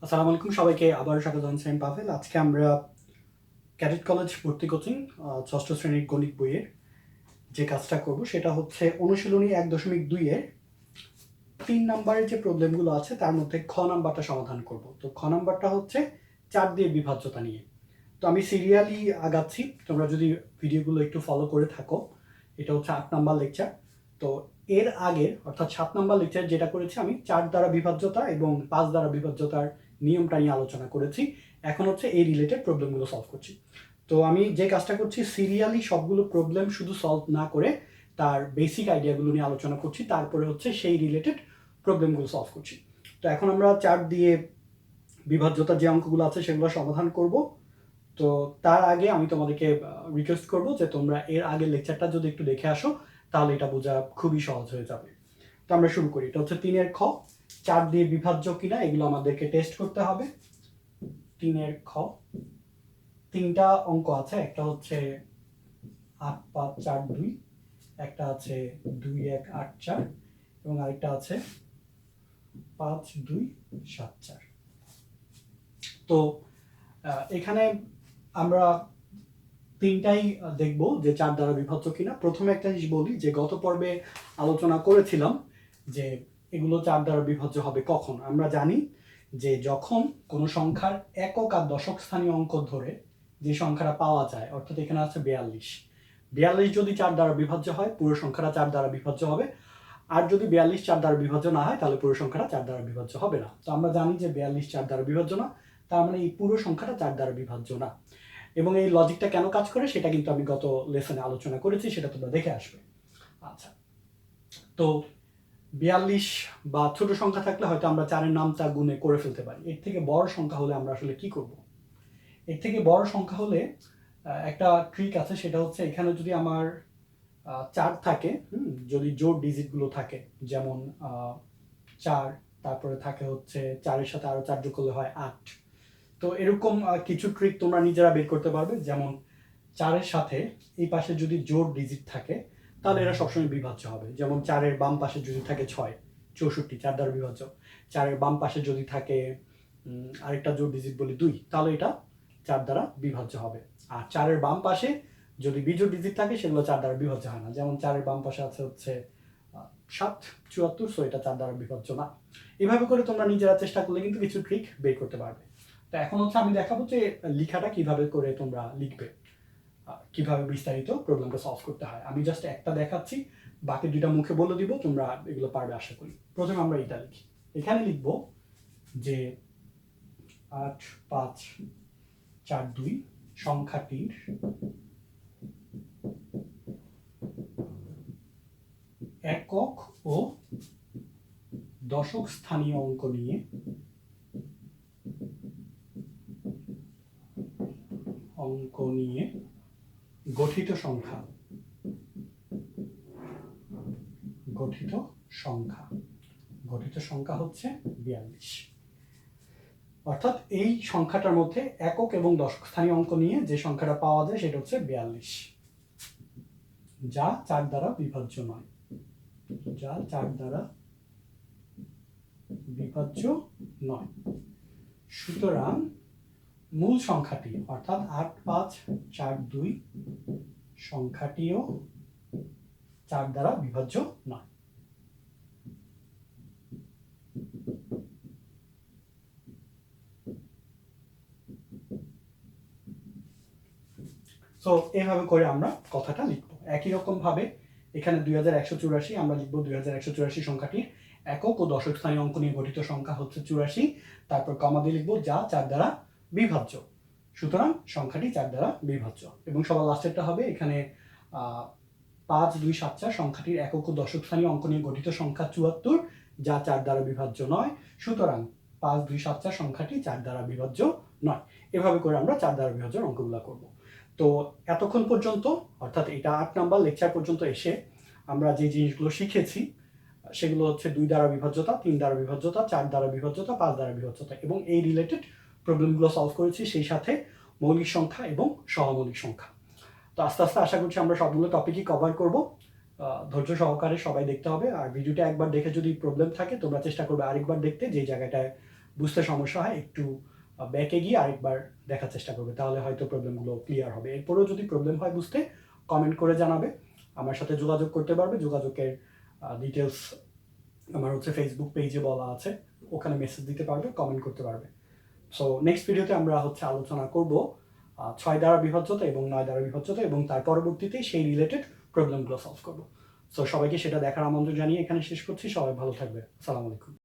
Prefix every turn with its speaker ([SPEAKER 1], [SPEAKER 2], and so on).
[SPEAKER 1] আসসালামু আলাইকুম সবাইকে আবারও স্বাগত জানাচ্ছি আমি পাভেল। আজকে আমরা ক্যাডেট কলেজ ভর্তি কোচিং ষষ্ঠ শ্রেণীর গণিত বইয়ের যে কাজটা করব সেটা হচ্ছে অনুশীলনী 1.2 এর 3 নাম্বারের যে প্রবলেমগুলো আছে তার মধ্যে খ নাম্বারটা সমাধান করব। তো খ নাম্বারটা হচ্ছে 4 দিয়ে বিভাজ্যতা নিয়ে। তো আমি সিরিয়ালি আগাচ্ছি, তোমরা যদি ভিডিওগুলো একটু ফলো করে থাকো। এটা হচ্ছে 8 নাম্বার লেকচার। তো এর আগে অর্থাৎ 7 নাম্বার লেকচার যেটা করেছি আমি 4 দ্বারা বিভাজ্যতা এবং 5 দ্বারা বিভাজ্যতার নিয়মটা নিয়ে আলোচনা করেছি। এখন হচ্ছে এই রিলেটেড প্রবলেমগুলো সলভ করছি। তো আমি যে কাজটা করছি সিরিয়ালি সবগুলো প্রবলেম শুধু সলভ না করে তার বেসিক আইডিয়াগুলো নিয়ে আলোচনা করছি, তারপরে হচ্ছে সেই রিলেটেড প্রবলেমগুলো সলভ করছি। তো এখন আমরা 4 দিয়ে বিভাজ্যতার যে অঙ্কগুলো আছে সেগুলো সমাধান করব। তো তার আগে আমি তোমাদেরকে রিকোয়েস্ট করব যে তোমরা এর আগের লেকচারটা যদি একটু দেখে আসো তাহলে এটা বোঝা খুবই সহজ হয়ে যাবে। তো আমরা শুরু করি। এটা হচ্ছে 3-এর খ, 4 দিয়ে বিভাজ্য কিনা এগুলো আমাদেরকে টেস্ট করতে হবে। 3-এর খ, 3টা অঙ্ক আছে, একটা হচ্ছে 8, 5, 4, 2, একটা আছে 2, 1, 8, 4 এবং আরেকটা আছে 5, 2, 7, 4। তো এখানে আমরা তিনটাই দেখব যে 4 দ্বারা বিভাজ্য কিনা। প্রথমে একটা জিনিস বলি যে গত পর্বে আলোচনা করেছিলাম যে এগুলো 4 দ্বারা বিভাজ্য হবে কখন। আমরা জানি যে যখন কোনো সংখ্যার একক আর দশক স্থানীয় অঙ্ক ধরে যে সংখ্যাটা পাওয়া যায়, অর্থাৎ এখানে আছে 42 যদি 4 দ্বারা বিভাজ্য হয় পুরো সংখ্যাটা 4 দ্বারা বিভাজ্য হবে, আর যদি 42 4 দ্বারা বিভাজ্য না হয় তাহলে পুরো সংখ্যাটা 4 দ্বারা বিভাজ্য হবে না। তো আমরা জানি যে 42 4 দ্বারা বিভাজ্য না, তার মানে এই পুরো সংখ্যাটা 4 দ্বারা বিভাজ্য না। এবং এই লজিকটা কেন কাজ করে সেটা কিন্তু আমি গত লেসনে আলোচনা করেছি, সেটা তোমরা দেখে আসবে। আচ্ছা, তো 42 বা ছোট সংখ্যা থাকলে হয়তো আমরা 4-এর নামটা গুণে করে ফেলতে পারি। এর থেকে বড় সংখ্যা হলে আমরা আসলে কি করব? এর থেকে বড় সংখ্যা হলে একটা ট্রিক আছে, সেটা হচ্ছে এখানে যদি আমার 4 থাকে, যদি জোড় ডিজিটগুলো থাকে, যেমন 4, তারপরে থাকে হচ্ছে 4-এর সাথে আরো 4 যোগ করলে হয় 8। তো এরকম কিছু ট্রিক তোমরা নিজেরা বের করতে পারবে। যেমন 4-এর সাথে এই পাশে যদি জোড় ডিজিট থাকে তাহলে এরা সবসময় বিভাজ্য হবে। যেমন 4-এর বাম পাশে যদি থাকে 6, 64, 4 দ্বারা বিভাজ্য। 4-এর বাম পাশে যদি থাকে আরেকটা জোড় ডিজিট বলি 2, তাহলে এটা 4 দ্বারা বিভাজ্য হবে। আর 4-এর বাম পাশে যদি বিজোড় ডিজিট থাকে সেগুলো 4 দ্বারা বিভাজ্য হয় না। যেমন 4-এর বাম পাশে আছে হচ্ছে 7, 74, সো এটা 4 দ্বারা বিভাজ্য না। এভাবে করে তোমরা নিজেরা চেষ্টা করলে কিন্তু কিছু ট্রিক বের করতে পারবে। তো এখন হচ্ছে আমি দেখাবো যে লেখাটা কিভাবে করে তোমরা লিখবে, কিভাবে বিস্তারিত প্রবলেমটা সলভ করতে হয়। আমি জাস্ট একটা দেখাচ্ছি, বাকি দুইটা মুখে বলে দিব, তোমরা এগুলো পারবে আশা করি। প্রথমে আমরা এটা লিখি। এখানে লিখবো যে 8, 5, 4, 2 সংখ্যাটির একক ও দশক স্থানীয় অঙ্ক নিয়ে গঠিত সংখ্যা হচ্ছে 42। অর্থাৎ এই সংখ্যাটার মধ্যে একক এবং দশক স্থানীয় অঙ্ক নিয়ে যে সংখ্যাটা পাওয়া যায় সেটা হচ্ছে 42, যা 4 দ্বারা বিভাজ্য নয়। সুতরাং মূল সংখ্যাটি অর্থাৎ 8, 5, 4, 2 সংখ্যাটিও 4 দ্বারা বিভাজ্য নয়। তো এভাবে করে আমরা কথাটা লিখবো। একই রকম ভাবে এখানে 2184 আমরা লিখবো 2184 সংখ্যাটির একক ও দশক স্থানীয় অঙ্ক নিয়ে গঠিত সংখ্যা হচ্ছে 84, তারপর কমা দিয়ে লিখবো যা 4 দ্বারা বিভাজ্য। সুতরাং সংখ্যাটি 4 দ্বারা বিভাজ্য। এবং সবার লাস্টেরটা হবে এখানে 5, 2, 7, 4 সংখ্যাটির একক ও দশক স্থানীয় অঙ্ক নিয়ে গঠিত সংখ্যা 74, যা 4 দ্বারা বিভাজ্য নয়। সুতরাং 5, 2, 7, 4 সংখ্যাটি 4 দ্বারা বিভাজ্য নয়। এভাবে করে আমরা 4 দ্বারা বিভাজ্য অঙ্কগুলো করব। তো এতক্ষণ পর্যন্ত অর্থাৎ এটা 8 নাম্বার লেকচার পর্যন্ত এসে আমরা যে জিনিসগুলো শিখেছি সেগুলো হচ্ছে 2 দ্বারা বিভাজ্যতা, 3 দ্বারা বিভাজ্যতা, 4 দ্বারা বিভাজ্যতা, 5 দ্বারা বিভাজ্যতা এবং এই রিলেটেড প্রবলেমগুলো সলভ করেছি, সেই সাথে মৌলিক সংখ্যা এবং সহমৌলিক সংখ্যা। তো আস্তে আস্তে আশা করছি আমরা সবগুলো টপিকই কভার করব। ধৈর্য সহকারে সবাই দেখতে হবে। আর ভিডিওটা একবার দেখে যদি প্রবলেম থাকে তোমরা চেষ্টা করবে আরেকবার দেখতে, যে জায়গাটায় বুঝতে সমস্যা হয় একটু ব্যাকে গিয়ে আরেকবার দেখার চেষ্টা করবে, তাহলে হয়তো প্রবলেমগুলো ক্লিয়ার হবে। এরপরেও যদি প্রবলেম হয় বুঝতে, কমেন্ট করে জানাবে, আমার সাথে যোগাযোগ করতে পারবে। যোগাযোগের ডিটেলস আমার হচ্ছে ফেসবুক পেজে বলা আছে, ওখানে মেসেজ দিতে পারবে, কমেন্ট করতে পারবে। সো নেক্সট ভিডিওতে আমরা হচ্ছে আলোচনা করব 6 দ্বারা বিভাজ্যতা এবং 9 দ্বারা বিভাজ্যতা, এবং তার পরবর্তীতে সেই রিলেটেড প্রবলেমগুলো সলভ করব। সো সবাইকে সেটা দেখার আমন্ত্রণ জানিয়ে এখানে শেষ করছি। সবাই ভালো থাকবে। আসসালামু আলাইকুম।